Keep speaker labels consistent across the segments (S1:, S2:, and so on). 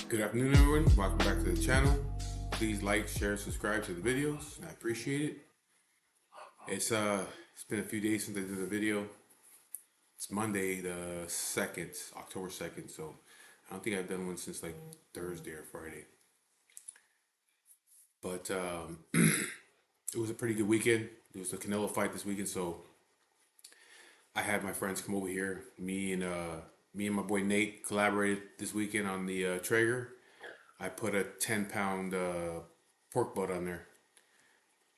S1: Good afternoon, everyone. Welcome back to the channel. Please like, share, subscribe to the videos. I appreciate it. It's been a few days since I did the video. It's Monday the 2nd, October 2nd, so I don't think I've done one since like Thursday or Friday. But it was a pretty good weekend. There was a Canelo fight this weekend, so I had my friends come over here. Me and my boy Nate collaborated this weekend on the Traeger. I put a 10-pound pork butt on there,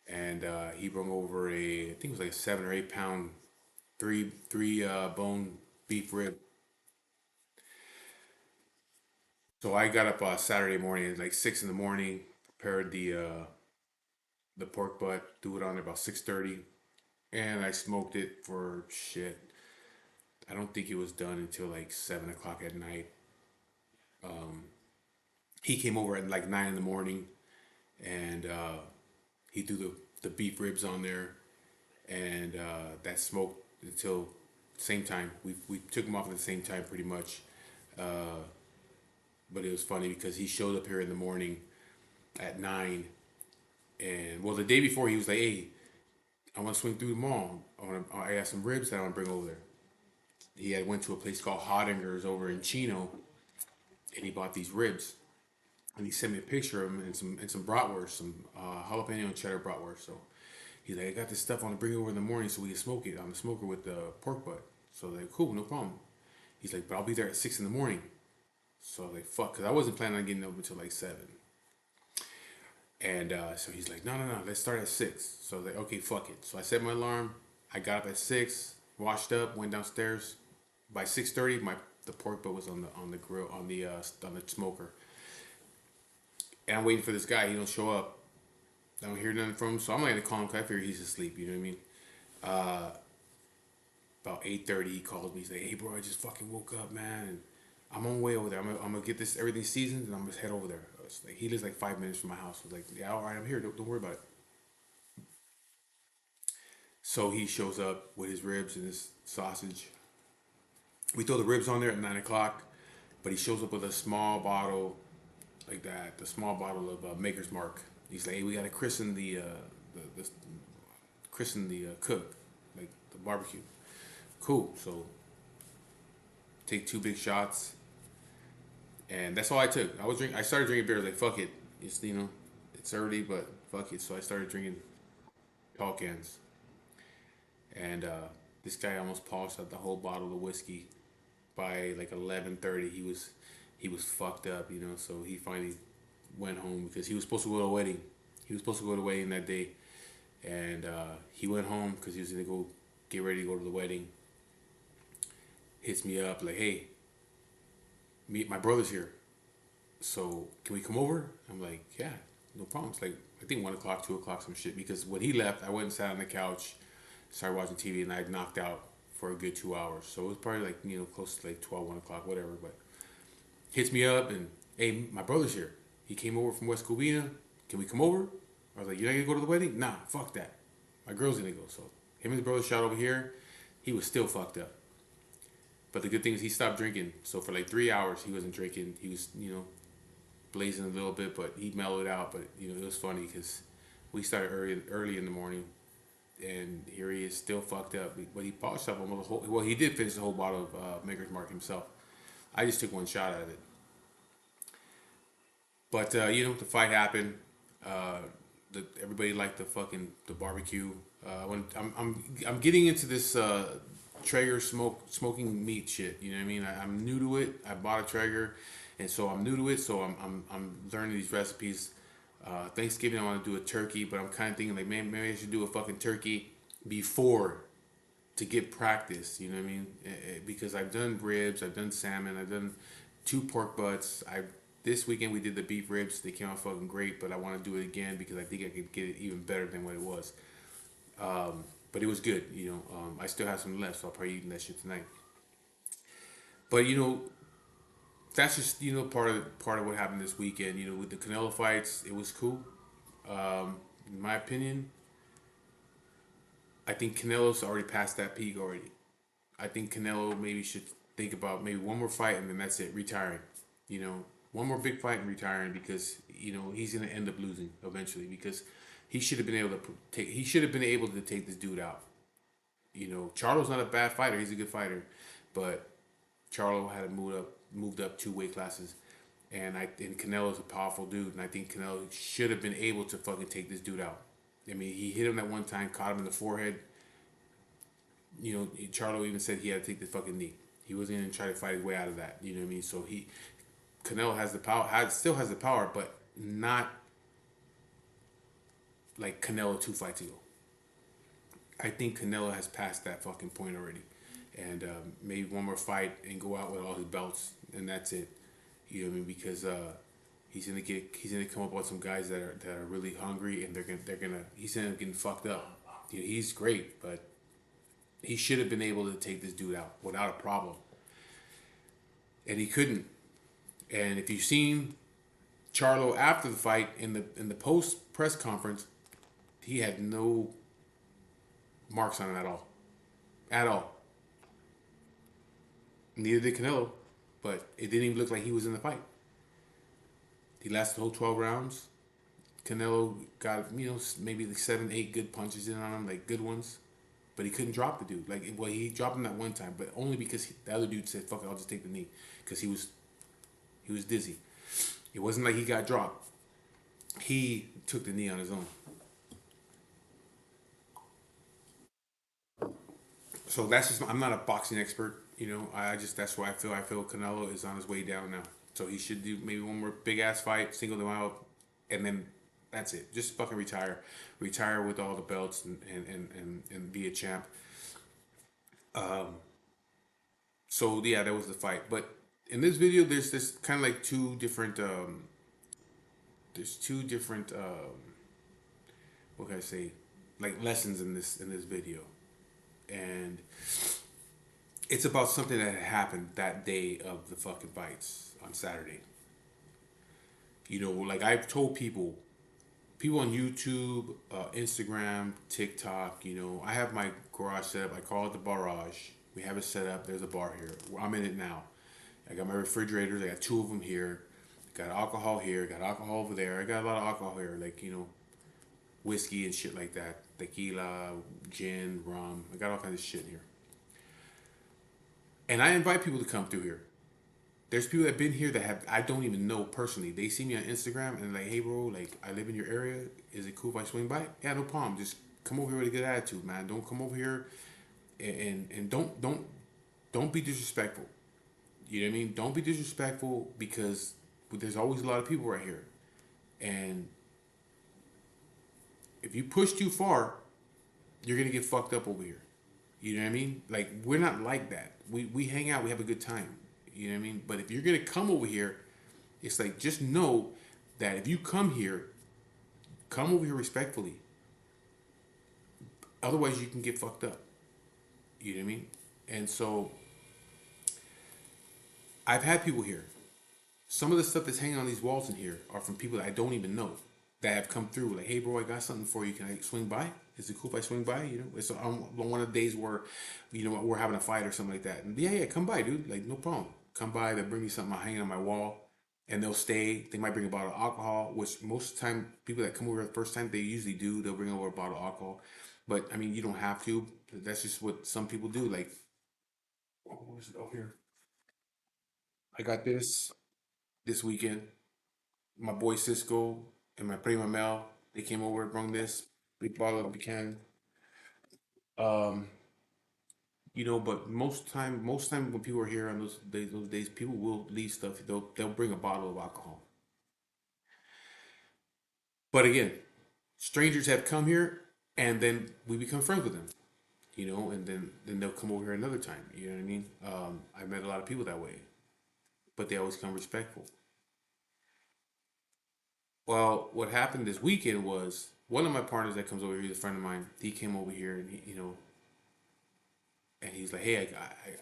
S1: and he brought over I think it was like a 7 or 8 pound, three bone beef rib. So I got up Saturday morning at like 6 in the morning, prepared the pork butt, threw it on there about 6:30, and I smoked it for shit. I don't think it was done until like 7 o'clock at night. He came over at like 9 in the morning, and he threw the beef ribs on there, and that smoked until same time. We took them off at the same time pretty much. But it was funny because he showed up here in the morning at 9, and well, the day before he was like, "Hey, I want to swing through the mall. I got some ribs that I want to bring over there." He had went to a place called Hodinger's over in Chino, and he bought these ribs, and he sent me a picture of them and some bratwurst, some jalapeno and cheddar bratwurst. So he's like, "I got this stuff I want to bring over in the morning so we can smoke it on the smoker with the pork butt." So I was like, "Cool, no problem." He's like, "But I'll be there at 6 in the morning." So I was like, "Fuck," because I wasn't planning on getting up until like 7. And so he's like, no, let's start at 6. So I was like, okay, fuck it. So I set my alarm. I got up at 6, washed up, went downstairs. By 6:30, the pork butt was on the grill on the smoker. And I'm waiting for this guy. He don't show up. I don't hear nothing from him. So I'm not gonna call him because I figure he's asleep. You know what I mean? About 8:30, he calls me. He's like, "Hey, bro, I just fucking woke up, man. And I'm on my way over there. I'm gonna get this everything seasoned, and I'm gonna head over there." I was like, he lives like 5 minutes from my house. I was like, "Yeah, all right, I'm here. Don't worry about it." So he shows up with his ribs and his sausage. We throw the ribs on there at 9 o'clock, but he shows up with a small bottle like that, the small bottle of Maker's Mark. He's like, "Hey, we gotta christen the cook, like the barbecue." Cool. So take 2 big shots, and that's all I took. I started drinking beer. Like, fuck it. It's it's early, but fuck it. So I started drinking tall cans, and this guy almost polished out the whole bottle of whiskey by like 11:30. He was fucked up, So he finally went home because he was supposed to go to a wedding. He was supposed to go to a wedding that day, and he went home because he was gonna go get ready to go to the wedding. Hits me up like, "Hey, my brother's here. So can we come over?" I'm like, "Yeah, no problem." It's like I think 1 o'clock, 2 o'clock, some shit. Because when he left, I went and sat on the couch, started watching TV, and I knocked out for a good 2 hours. So it was probably like close to like 12, 1 o'clock, whatever. But hits me up and, "Hey, my brother's here. He came over from West Covina. Can we come over?" I was like, "You're not gonna go to the wedding?" "Nah, fuck that. My girl's gonna go." So him and his brother shot over here. He was still fucked up. But the good thing is he stopped drinking. So for like 3 hours he wasn't drinking. He was, blazing a little bit, but he mellowed out. But it was funny because we started early in the morning, and here he is still fucked up. But he polished up almost the whole. Well, he did finish the whole bottle of Maker's Mark himself. I just took one shot out of it. But the fight happened. Uh, Everybody liked the barbecue. I'm getting into this Traeger smoking meat shit. You know what I mean? I'm new to it. I bought a Traeger, and so I'm new to it. So I'm learning these recipes. Thanksgiving I want to do a turkey, but I'm kind of thinking like, man, maybe I should do a fucking turkey before to get practice. You know what I mean? Because I've done ribs, I've done salmon, I've done two pork butts. I This weekend we did the beef ribs. They came out fucking great, but I want to do it again because I think I could get it even better than what it was. But it was good. I still have some left, so I'll probably eat that shit tonight. But that's just part of what happened this weekend. With the Canelo fights, it was cool. In my opinion, I think Canelo's already passed that peak already. I think Canelo maybe should think about maybe one more fight and then that's it, retiring. One more big fight and retiring because he's gonna end up losing eventually because he should have been able to take. He should have been able to take this dude out. Charlo's not a bad fighter. He's a good fighter, but Charlo had moved up 2 weight classes, and Canelo's a powerful dude, and I think Canelo should have been able to fucking take this dude out. I mean, he hit him that one time, caught him in the forehead. Charlo even said he had to take the fucking knee. He wasn't even trying to fight his way out of that. You know what I mean? So Canelo has the power, still has the power, but not like Canelo 2 fights ago. I think Canelo has passed that fucking point already, and maybe one more fight and go out with all his belts, and that's it. You know what I mean? Because he's gonna come up with some guys that are really hungry, and he's gonna end up getting fucked up. He's great, but he should have been able to take this dude out without a problem, and he couldn't. And if you've seen Charlo after the fight in the post press conference, he had no marks on him at all. Neither did Canelo, but it didn't even look like he was in the fight. He lasted the whole 12 rounds. Canelo got maybe like 7, 8 good punches in on him, like good ones, but he couldn't drop the dude. He dropped him that one time, but only because the other dude said, "Fuck it, I'll just take the knee," because he was dizzy. It wasn't like he got dropped. He took the knee on his own. So that's just I'm not a boxing expert. I just that's why I feel Canelo is on his way down now. So he should do maybe one more big ass fight, single them out, and then that's it. Just fucking retire with all the belts and be a champ. So yeah, that was the fight. But in this video, there's this kind of like two different what can I say, like lessons in this video, and it's about something that had happened that day of the fucking fights on Saturday. Like I've told people on YouTube, Instagram, TikTok. I have my garage set up. I call it the barrage. We have it set up. There's a bar here. I'm in it now. I got my refrigerators. I got 2 of them here. Got alcohol here. Got alcohol over there. I got a lot of alcohol here, like whiskey and shit like that. Tequila, gin, rum. I got all kinds of shit here. And I invite people to come through here. There's people that have been here that I don't even know personally. They see me on Instagram and like, hey bro, like I live in your area. Is it cool if I swing by? Yeah, no problem. Just come over here with a good attitude, man. Don't come over here and don't be disrespectful. You know what I mean? Don't be disrespectful because there's always a lot of people right here. And if you push too far, you're gonna get fucked up over here. You know what I mean? Like we're not like that. We hang out, we have a good time. You know what I mean? But if you're gonna come over here, it's like just know that if you come over here respectfully. Otherwise, you can get fucked up. You know what I mean? And so I've had people here. Some of the stuff that's hanging on these walls in here are from people that I don't even know that have come through. Like, hey, bro, I got something for you. Can I swing by? Is it cool if I swing by? It's on one of the days where, we're having a fight or something like that. And yeah, come by, dude. Like, no problem. Come by. They'll bring me something hanging on my wall, and they'll stay. They might bring a bottle of alcohol, which most of the time people that come over the first time they usually do. They'll bring over a bottle of alcohol, but I mean, you don't have to. That's just what some people do. Like, what was it over here? I got this weekend. My boy Cisco and my prima Mel, they came over and brought this big bottle of Buchanan. Um, but most time when people are here on those days, people will leave stuff. They'll bring a bottle of alcohol. But again, strangers have come here, and then we become friends with them. And then they'll come over here another time. You know what I mean? I met a lot of people that way. but they always come respectful. Well, what happened this weekend was one of my partners that comes over here, he's a friend of mine. He came over here and and he's like, "Hey,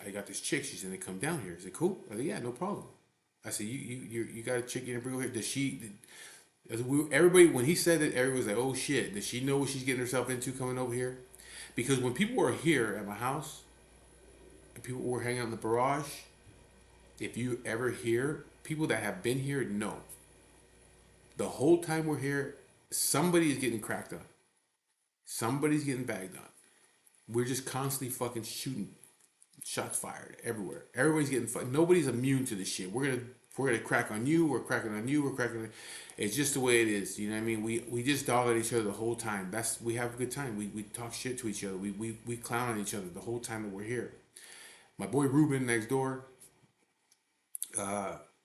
S1: I got this chick. She's gonna come down here." I said, "Cool." I said, "Yeah, no problem." I said, You got a chick in bring over here? Does she?" As everybody, when he said that, everybody was like, "Oh shit!" Does she know what she's getting herself into coming over here? Because when people were here at my house, and people were hanging out in the barrage, if you ever hear people that have been here know the whole time we're here, somebody is getting cracked up. Somebody's getting bagged on. We're just constantly fucking shooting shots fired everywhere. Everybody's getting nobody's immune to this shit. We're gonna crack on you. We're cracking on you. We're cracking. It's just the way it is. You know what I mean? We just dog at each other the whole time. We have a good time. We talk shit to each other. We clown on each other the whole time that we're here. My boy Ruben next door,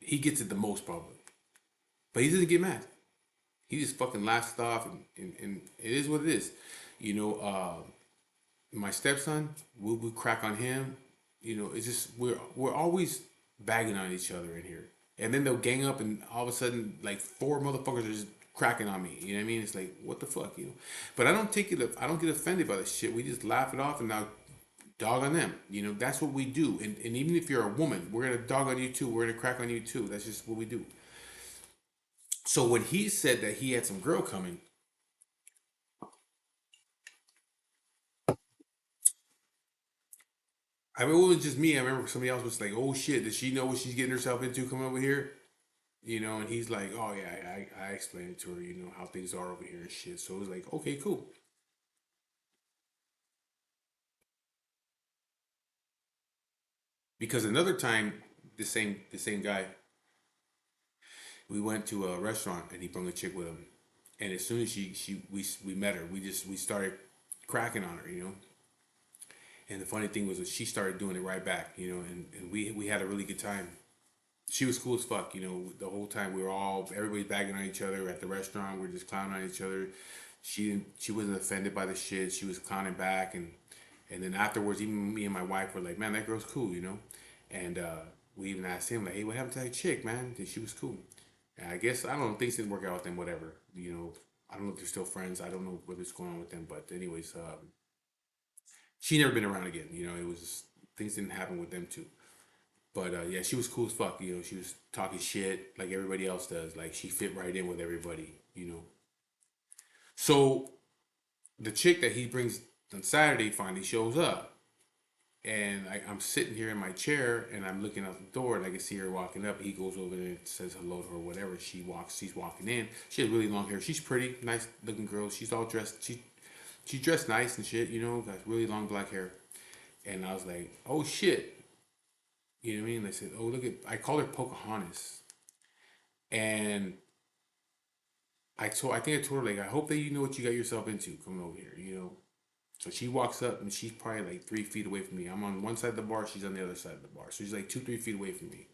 S1: he gets it the most probably, but he doesn't get mad. He just fucking laughs it off, and it is what it is. You know, my stepson, we crack on him. You know, it's just we're always bagging on each other in here, and then they'll gang up, and all of a sudden, like four motherfuckers are just cracking on me. You know what I mean? It's like what the fuck, you know. But I don't take it. I don't get offended by this shit. We just laugh it off, and now dog on them. You know, that's what we do. And even if you're a woman, we're gonna dog on you too. We're gonna crack on you too. That's just what we do. So when he said that he had some girl coming, I mean, it wasn't just me. I remember somebody else was like, "Oh shit, does she know what she's getting herself into coming over here?" You know, and he's like, "Oh yeah, I explained it to her. You know how things are over here and shit." So it was like, "Okay, cool." Because another time, the same guy, we went to a restaurant and he brought a chick with him, and as soon as we met her, we started cracking on her, you know. And the funny thing was that she started doing it right back, you know, and we had a really good time. She was cool as fuck, you know. The whole time we were all everybody bagging on each other at the restaurant. We are just clowning on each other. She wasn't offended by the shit. She was clowning back, and then afterwards, even me and my wife were like, "Man, that girl's cool," you know. And we even asked him like, "Hey, what happened to that chick, man?" And she was cool. And I guess I don't know. Things didn't work out with them. Whatever, you know. I don't know if they're still friends. I don't know what's going on with them. But anyways, she never been around again. You know, it was things didn't happen with them too. But yeah, she was cool as fuck. You know, she was talking shit like everybody else does. Like she fit right in with everybody. You know. So the chick that he brings on Saturday finally shows up, and I'm sitting here in my chair, and I'm looking out the door, and I can see her walking up. He goes over there and says hello to her, whatever. She's walking in. She has really long hair. She's pretty, nice looking girl. She's all dressed. She dressed nice and shit. You know, got really long black hair. And I was like, oh shit. You know what I mean? I said, oh look at. I called her Pocahontas, and I think I told her like, I hope that you know what you got yourself into coming over here. You know. So she walks up and she's probably like 3 feet away from me. I'm on one side of the bar, she's on the other side of the bar. So she's like 2, 3 feet away from me.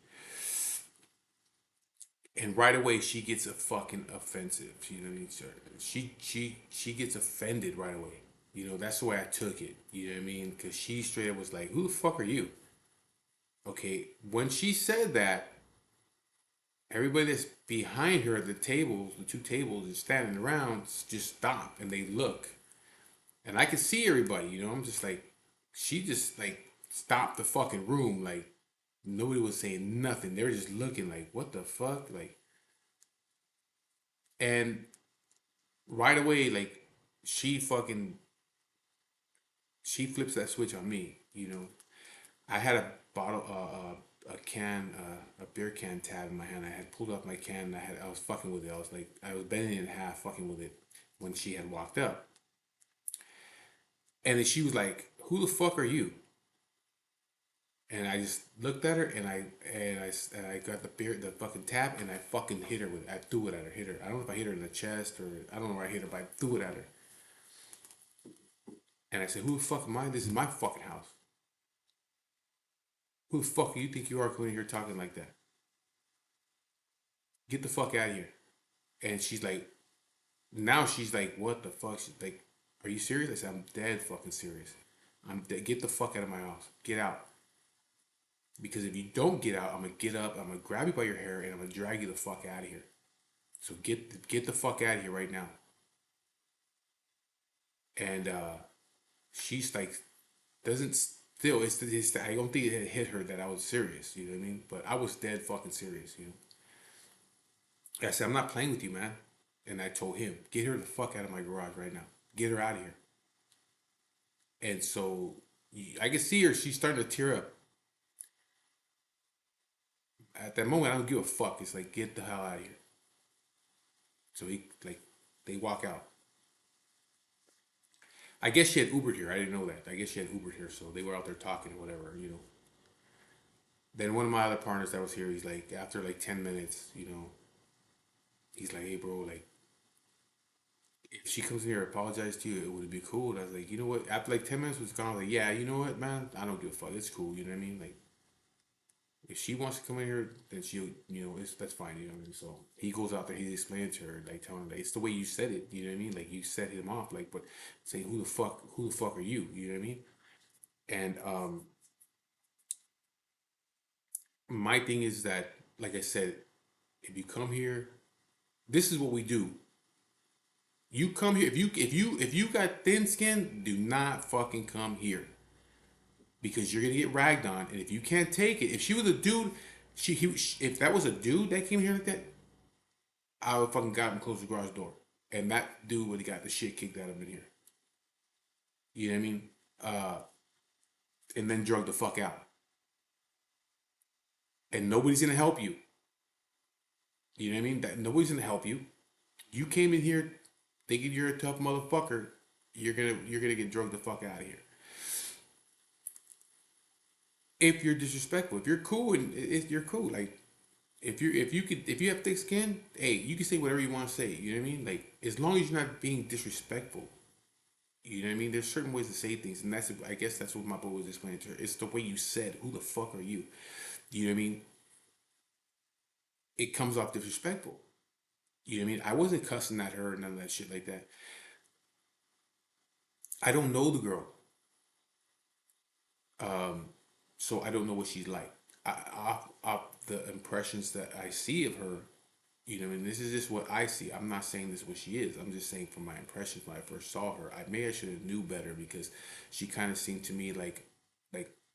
S1: And right away she gets a fucking offensive. You know what I mean? She gets offended right away. You know, that's the way I took it. You know what I mean? Because she straight up was like, "Who the fuck are you?" Okay, when she said that, everybody that's behind her at the tables, the two tables, is standing around, just stop and they look. And I could see everybody, you know. I'm just like, she just like stopped the fucking room. Like nobody was saying nothing. They were just looking like, what the fuck? Like, and right away, like she fucking she flips that switch on me. You know, I had a bottle, a can, a beer can tab in my hand. I had pulled up my can. And I was fucking with it. I was like, I was bending it in half, fucking with it when she had walked up. And then she was like, "Who the fuck are you?" And I just looked at her and I got the beer the fucking tap and I fucking hit her with I threw it at her hit her I don't know if I hit her in the chest or I don't know where I hit her but I threw it at her and I said, "Who the fuck am I? This is my fucking house. Who the fuck do you think you are coming here talking like that? Get the fuck out of here." And she's like, now she's like, "What the fuck?" She's like, "Are you serious?" I said, "I'm dead fucking serious. I'm dead. Get the fuck out of my house. Get out." Because if you don't get out, I'm gonna get up, I'm gonna grab you by your hair, and I'm gonna drag you the fuck out of here. So get the fuck out of here right now. And she's like, doesn't still. It's I don't think it hit her that I was serious. You know what I mean? But I was dead fucking serious. You know. I said, I'm not playing with you, man. And I told him, get her the fuck out of my garage right now. Get her out of here. And so I can see her. She's starting to tear up. At that moment, I don't give a fuck. It's like, get the hell out of here. So they walk out. I guess she had Ubered here. I didn't know that. I guess she had Ubered here, so they were out there talking or whatever, you know. Then one of my other partners that was here, he's like, after like 10 minutes, you know, he's like, hey, bro, like, if she comes in here and apologize to you, it would be cool. And I was like, you know what? After like 10 minutes was gone, I was like, yeah, you know what, man? I don't give a fuck. It's cool. You know what I mean? Like, if she wants to come in here, then she'll, you know, that's fine. You know what I mean? So he goes out there, he explains to her, like, telling her, like, it's the way you said it. You know what I mean? Like, you set him off, like, but saying, who the fuck are you? You know what I mean? And my thing is that, like I said, if you come here, this is what we do. You come here if you got thin skin, do not fucking come here because you're gonna get ragged on. And if you can't take it, if she was a dude, if that was a dude that came here like that, I would fucking got him close the garage door, and that dude would have got the shit kicked out of him in here. You know what I mean? Uh, and then drug the fuck out, and nobody's gonna help you. You know what I mean? That nobody's gonna help you. You came in here thinking you're a tough motherfucker. You're gonna get drugged the fuck out of here. If you're disrespectful, if you're cool and you're cool, like if you have thick skin, hey, you can say whatever you want to say. You know what I mean? Like as long as you're not being disrespectful. You know what I mean? There's certain ways to say things, and I guess that's what my boy was explaining to her. It's the way you said, "Who the fuck are you?" You know what I mean? It comes off disrespectful. You know what I mean? I wasn't cussing at her or none of that shit like that. I don't know the girl, so I don't know what she's like. Off the impressions that I see of her, you know, and this is just what I see. I'm not saying this is what she is. I'm just saying from my impressions when I first saw her. I should have knew better because she kind of seemed to me like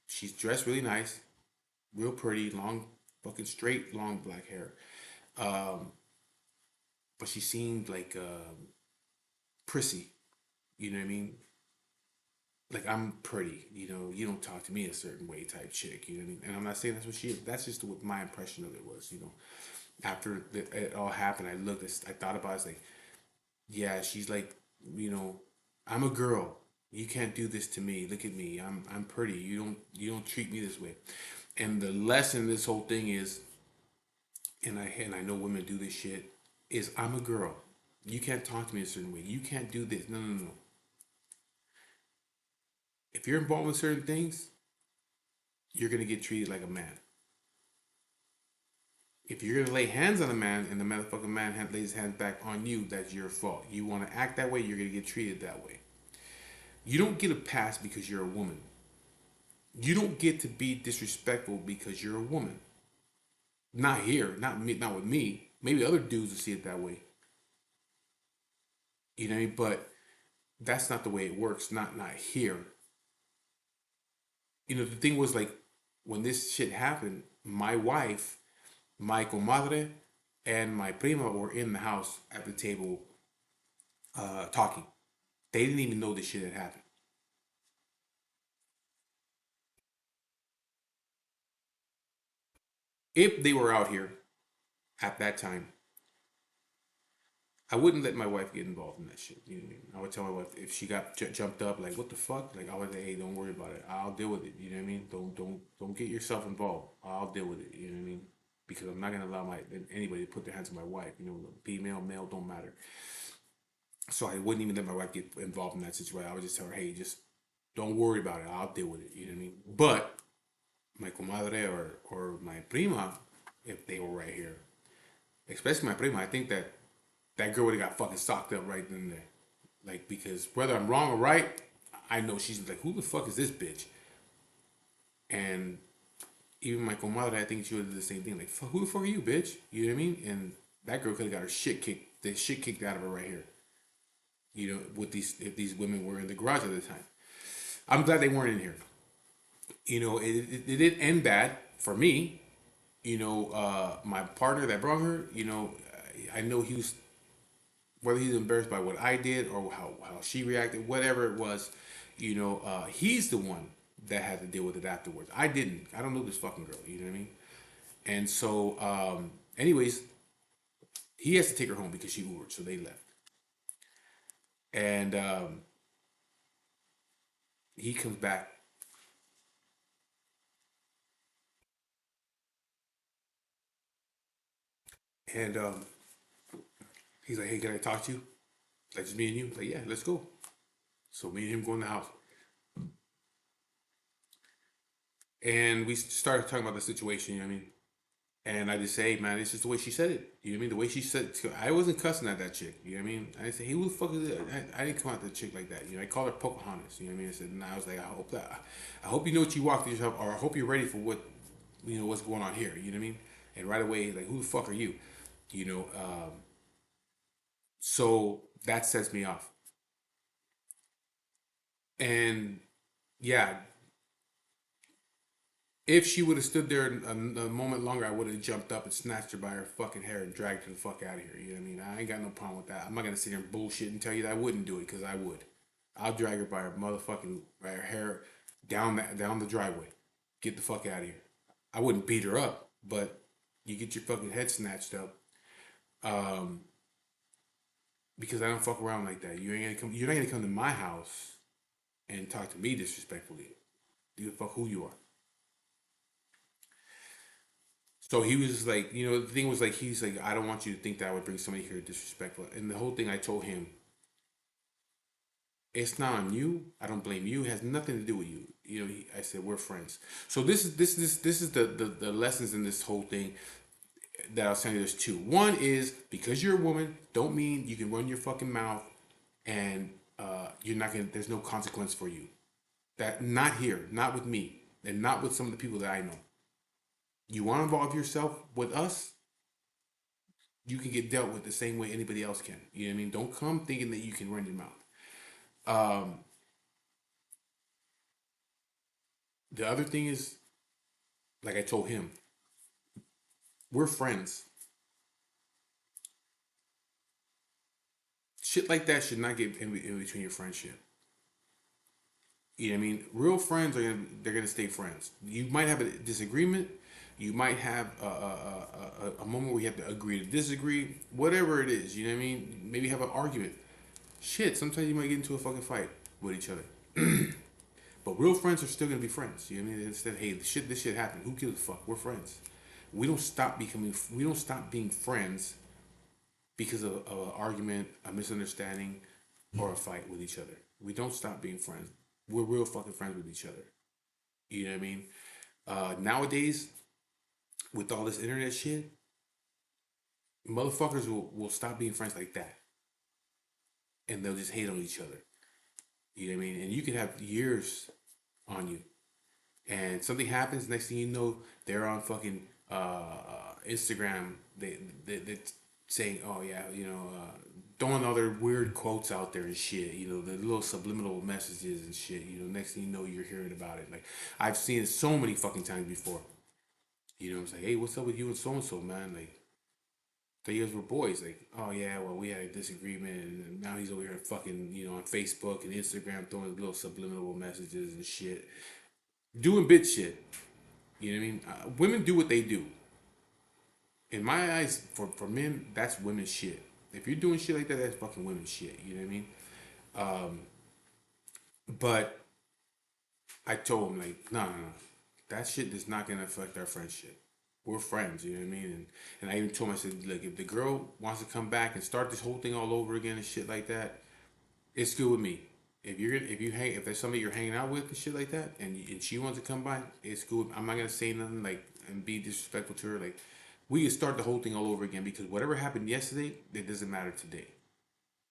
S1: she's dressed really nice, real pretty, long, fucking straight, long black hair. Um, but she seemed like prissy. You know what I mean? Like I'm pretty. You know, you don't talk to me a certain way type chick. You know what I mean? And I'm not saying that's what she is. That's just what my impression of it was. You know, after it all happened, I thought about it. It's like, yeah, she's like, you know, I'm a girl. You can't do this to me. Look at me. I'm pretty. You don't treat me this way. And the lesson in this whole thing is, and I know women do this shit, is I'm a girl. You can't talk to me a certain way. You can't do this. No, no, no. If you're involved in certain things, you're gonna get treated like a man. If you're gonna lay hands on a man and the motherfucking man lays his hands back on you, that's your fault. You want to act that way, you're gonna get treated that way. You don't get a pass because you're a woman. You don't get to be disrespectful because you're a woman. Not here, not me, not with me. Maybe other dudes will see it that way. You know what I mean? But that's not the way it works. Not here. You know, the thing was like when this shit happened, my wife, my comadre, and my prima were in the house at the table talking. They didn't even know this shit had happened. If they were out here at that time, I wouldn't let my wife get involved in that shit. You know what I mean? I would tell my wife if she got jumped up, like what the fuck? Like I would say, hey, don't worry about it. I'll deal with it. You know what I mean? Don't get yourself involved. I'll deal with it. You know what I mean? Because I'm not gonna allow my anybody to put their hands on my wife. You know, female, male, don't matter. So I wouldn't even let my wife get involved in that situation. I would just tell her, hey, just don't worry about it. I'll deal with it. You know what I mean? But my comadre or my prima, if they were right here, especially my prima, I think that girl would have got fucking socked up right then and there. Like because whether I'm wrong or right, I know she's like, who the fuck is this bitch? And even my comadre, I think she would do the same thing. Like, who the fuck are you, bitch? You know what I mean? And that girl could have got her shit kicked, the shit kicked out of her right here. You know, with these if these women were in the garage at the time. I'm glad they weren't in here. You know, it did end bad for me. You know, my partner that brought her. You know, I know he was whether he's embarrassed by what I did or how she reacted, whatever it was. You know, he's the one that had to deal with it afterwards. I didn't. I don't know this fucking girl. You know what I mean? And so, anyways, he has to take her home because she Ubered, so they left. And he comes back, and he's like, "Hey, can I talk to you? Like just me and you?" Like, yeah, let's go. So me and him go in the house, and we started talking about the situation. You know what I mean? And I just say, "Hey, man, it's just the way she said it. You know what I mean? The way she said it. I wasn't cussing at that chick. You know what I mean? I said, hey, who the fuck is it? I didn't come at the chick like that. You know, I called her Pocahontas. You know what I mean? I said, and I was like, I hope you know what you walked yourself, or I hope you're ready for what, you know, what's going on here. You know what I mean? And right away, like, who the fuck are you? You know, so that sets me off. And yeah, if she would have stood there a moment longer, I would have jumped up and snatched her by her fucking hair and dragged her the fuck out of here. You know what I mean? I ain't got no problem with that. I'm not gonna sit here and bullshit and tell you that I wouldn't do it because I would. I'll drag her by her motherfucking by her hair down the driveway. Get the fuck out of here. I wouldn't beat her up, but you get your fucking head snatched up. Um, because I don't fuck around like that. You ain't gonna come. You're not gonna come to my house and talk to me disrespectfully. You fuck who you are. So he was just like, you know, the thing was like, he's like, I don't want you to think that I would bring somebody here disrespectful. And the whole thing I told him, it's not on you. I don't blame you. It has nothing to do with you. You know, I said we're friends. So this is the lessons in this whole thing that I was saying. There's two. One is because you're a woman, don't mean you can run your fucking mouth and you're not gonna. There's no consequence for you. That not here, not with me, and not with some of the people that I know. You want to involve yourself with us, you can get dealt with the same way anybody else can. You know what I mean? Don't come thinking that you can run your mouth. Um, the other thing is, like I told him, we're friends. Shit like that should not get in between your friendship. You know what I mean? Real friends are they're gonna stay friends. You might have a disagreement. You might have a moment where you have to agree to disagree. Whatever it is, you know what I mean? Maybe have an argument. Shit, sometimes you might get into a fucking fight with each other. But real friends are still gonna be friends. You know what I mean? Instead, hey, this shit happened. Who gives a fuck? We're friends. We don't stop becoming. We don't stop being friends because of an argument, a misunderstanding, or a fight with each other. We don't stop being friends. We're real fucking friends with each other. You know what I mean? Nowadays, with all this internet shit, motherfuckers will stop being friends like that, and they'll just hate on each other. You know what I mean? And you can have years on you, and something happens. Next thing you know, they're on fucking Instagram. They saying, "Oh yeah, you know," throwing other weird quotes out there and shit. You know, the little subliminal messages and shit. You know, next thing you know, you're hearing about it. Like I've seen it so many fucking times before. You know, it's like, "Hey, what's up with you and so and so, man?" Like they guys were boys. Like, "Oh yeah, well we had a disagreement, and now he's over here fucking you know on Facebook and Instagram throwing little subliminal messages and shit, doing bitch shit." You know what I mean? Women do what they do. In my eyes, for men, that's women's shit. If you're doing shit like that, that's fucking women's shit. You know what I mean? But I told him like, no, no, no, that shit is not gonna affect our friendship. We're friends. You know what I mean? And I even told him, I said, look, if the girl wants to come back and start this whole thing all over again and shit like that, it's good with me. If there's somebody you're hanging out with and shit like that, and she wants to come by, it's good. I'm not gonna say nothing like and be disrespectful to her. Like we can start the whole thing all over again because whatever happened yesterday, it doesn't matter today.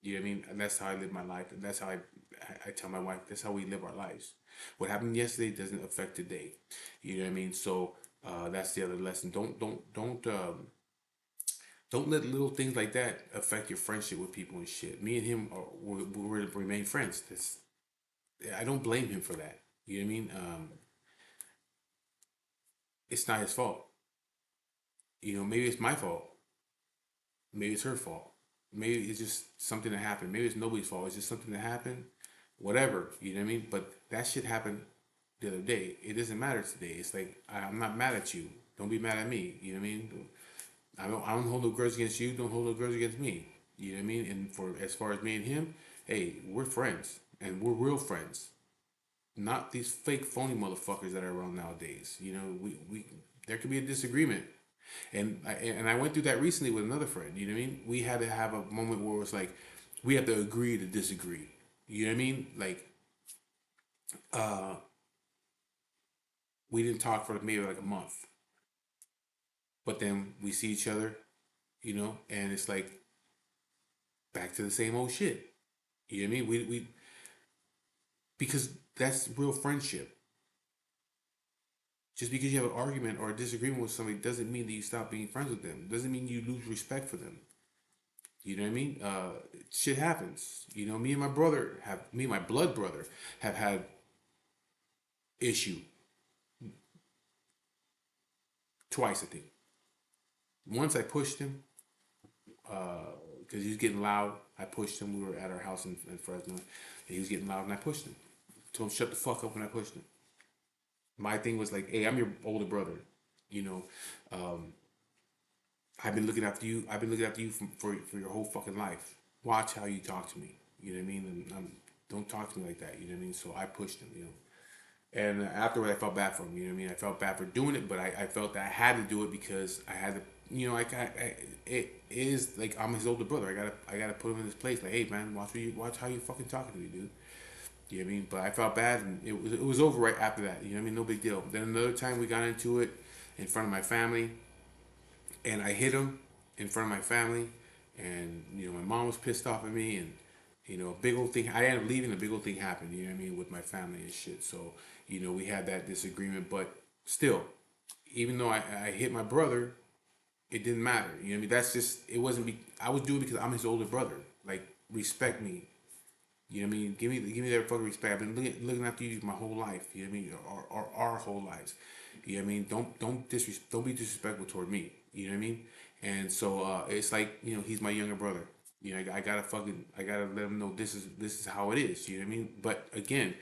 S1: You know what I mean? And that's how I live my life, and that's how I tell my wife that's how we live our lives. What happened yesterday doesn't affect today. You know what I mean? So That's the other lesson. Don't let little things like that affect your friendship with people and shit. Me and him we're remain friends. I don't blame him for that. You know what I mean? It's not his fault. You know, maybe it's my fault. Maybe it's her fault. Maybe it's just something that happened. Maybe it's nobody's fault. It's just something that happened. Whatever. You know what I mean? But that shit happened the other day. It doesn't matter today. It's like I'm not mad at you. Don't be mad at me. You know what I mean? I don't hold no grudge against you. Don't hold no grudge against me. You know what I mean? And for as far as me and him, hey, we're friends and we're real friends. Not these fake phony motherfuckers that are around nowadays. You know, we there could be a disagreement. And I went through that recently with another friend. You know what I mean? We had to have a moment where it was like we have to agree to disagree. You know what I mean? Like uh, we didn't talk for maybe like a month, but then we see each other. You know, and it's like back to the same old shit. You know what I mean? We because that's real friendship. Just because you have an argument or a disagreement with somebody doesn't mean that you stop being friends with them. Doesn't mean you lose respect for them. You know what I mean? Shit happens. You know, me and my blood brother have had issue twice, I think. Once I pushed him because he was getting loud. I pushed him. We were at our house in Fresno, and he was getting loud, and I pushed him. Told him shut the fuck up when I pushed him. My thing was like, hey, I'm your older brother. You know, um, I've been looking after you. I've been looking after you for your whole fucking life. Watch how you talk to me. You know what I mean? And don't talk to me like that. You know what I mean? So I pushed him. You know. And afterward, I felt bad for him. You know what I mean? I felt bad for doing it, but I felt that I had to do it because I had to. You know, it is like I'm his older brother. I gotta put him in his place. Like, hey man, watch how you fucking talking to me, dude. You know what I mean? But I felt bad, and it was over right after that. You know what I mean? No big deal. Then another time we got into it in front of my family, and I hit him in front of my family, and you know my mom was pissed off at me, and you know a big old thing. I ended up leaving. A big old thing happened. You know what I mean with my family and shit. So you know we had that disagreement, but still, even though I hit my brother, it didn't matter. You know what I mean? That's just it wasn't. I was doing it because I'm his older brother. Like respect me. You know what I mean? Give me that fucking respect. I've been looking after you my whole life. You know what I mean? Or our whole lives. You know what I mean? Don't be disrespectful toward me. You know what I mean? And so it's like he's my younger brother. You know I gotta let him know this is how it is. You know what I mean? But again,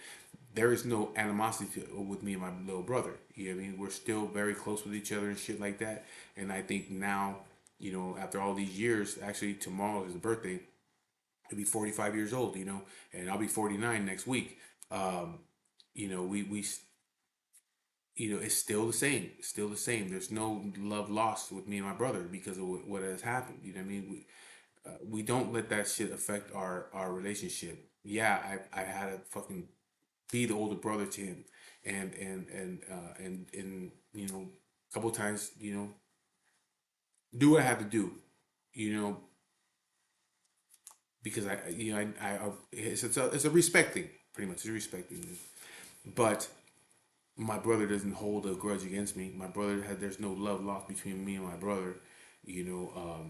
S1: there is no animosity with me and my little brother. You know what I mean? We're still very close with each other and shit like that. And I think now, after all these years, actually tomorrow is his birthday. He'll be 45 years old, and I'll be 49 next week. Um, we it's still the same. It's still the same. There's no love lost with me and my brother because of what has happened. You know what I mean? We don't let that shit affect our relationship. Yeah, I had to fucking be the older brother to him, and a couple times, do what I have to do, you know, because it's a respect thing, pretty much. It's a respect thing, but my brother doesn't hold a grudge against me. There's no love lost between me and my brother. You know,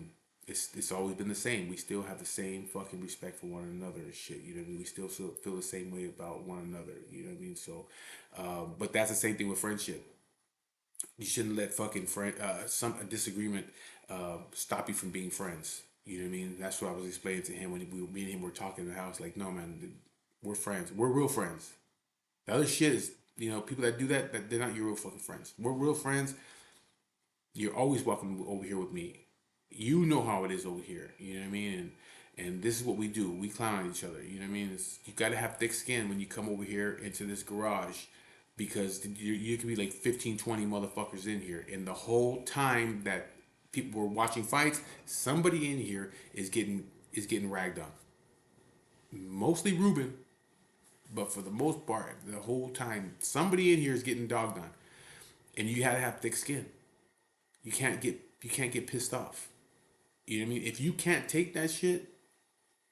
S1: it's always been the same. We still have the same fucking respect for one another and shit. You know what I mean? We still feel the same way about one another. You know what I mean? So, but that's the same thing with friendship. You shouldn't let fucking some a disagreement stop you from being friends. You know what I mean? That's what I was explaining to him when me and him were talking in the house. Like, no man, we're friends. We're real friends. The other shit is, people that do that they're not your real fucking friends. We're real friends. You're always welcome over here with me. You know how it is over here. You know what I mean? And this is what we do. We clown on each other. You know what I mean? You got to have thick skin when you come over here into this garage because you can be like 15, 20 motherfuckers in here. And the whole time that people were watching fights, somebody in here is getting ragged on. Mostly Ruben, but for the most part, the whole time, somebody in here is getting dogged on. And you gotta have thick skin. You can't get pissed off. You know what I mean? If you can't take that shit,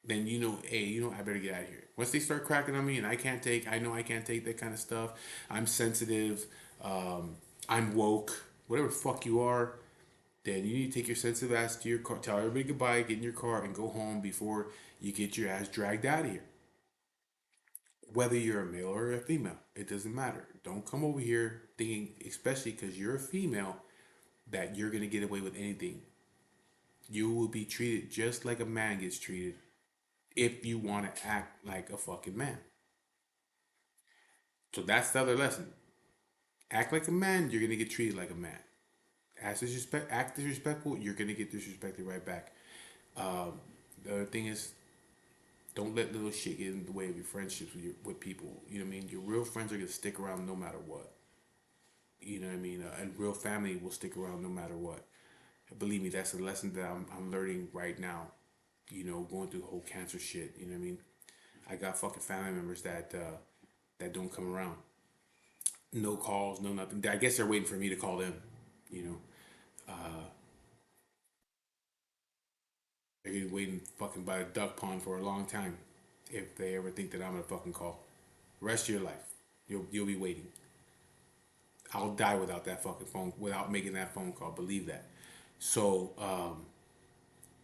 S1: then hey, I better get out of here. Once they start cracking on me and I know I can't take that kind of stuff. I'm sensitive. I'm woke. whatever fuck you are, then you need to take your sensitive ass to your car, tell everybody goodbye, get in your car, and go home before you get your ass dragged out of here. Whether you're a male or a female, it doesn't matter. Don't come over here thinking, especially because you're a female, that you're gonna get away with anything. You will be treated just like a man gets treated if you want to act like a fucking man. So that's the other lesson. Act like a man, you're gonna get treated like a man. Act disrespectful, you're gonna get disrespected right back. Um, the other thing is, don't let little shit get in the way of your friendships with people. You know what I mean? Your real friends are gonna stick around no matter what. You know what I mean? And real family will stick around no matter what. Believe me, that's a lesson that I'm learning right now. You know, going through the whole cancer shit. You know what I mean? I got fucking family members that don't come around. No calls, no nothing. I guess they're waiting for me to call them. You know, they're gonna waiting fucking by a duck pond for a long time if they ever think that I'm gonna fucking call. Rest of your life, you'll be waiting. I'll die without that fucking phone, without making that phone call. Believe that. So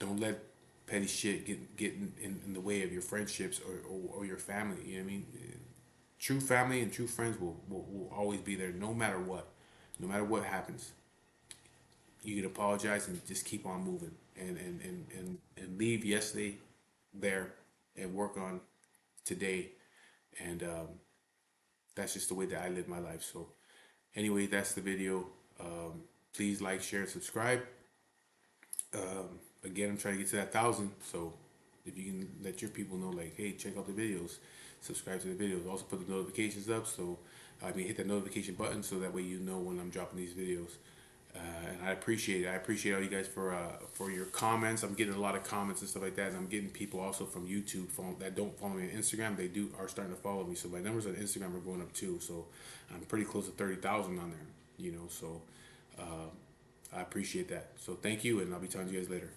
S1: don't let petty shit get in the way of your friendships or your family. You know what I mean? True family and true friends will always be there no matter what. No matter what happens. You can apologize and just keep on moving and leave yesterday there and work on today. And that's just the way that I live my life. So anyway, that's the video. Please like, share, and subscribe. Again, I'm trying to get to that 1,000. So if you can let your people know, like, hey, check out the videos, subscribe to the videos. Also put the notifications up. So I mean, hit that notification button so that way you know when I'm dropping these videos. And I appreciate it. I appreciate all you guys for your comments. I'm getting a lot of comments and stuff like that. And I'm getting people also from YouTube that don't follow me on Instagram. They are starting to follow me. So my numbers on Instagram are going up too. So I'm pretty close to 30,000 on there. You know, so I appreciate that. So thank you, and I'll be talking to you guys later.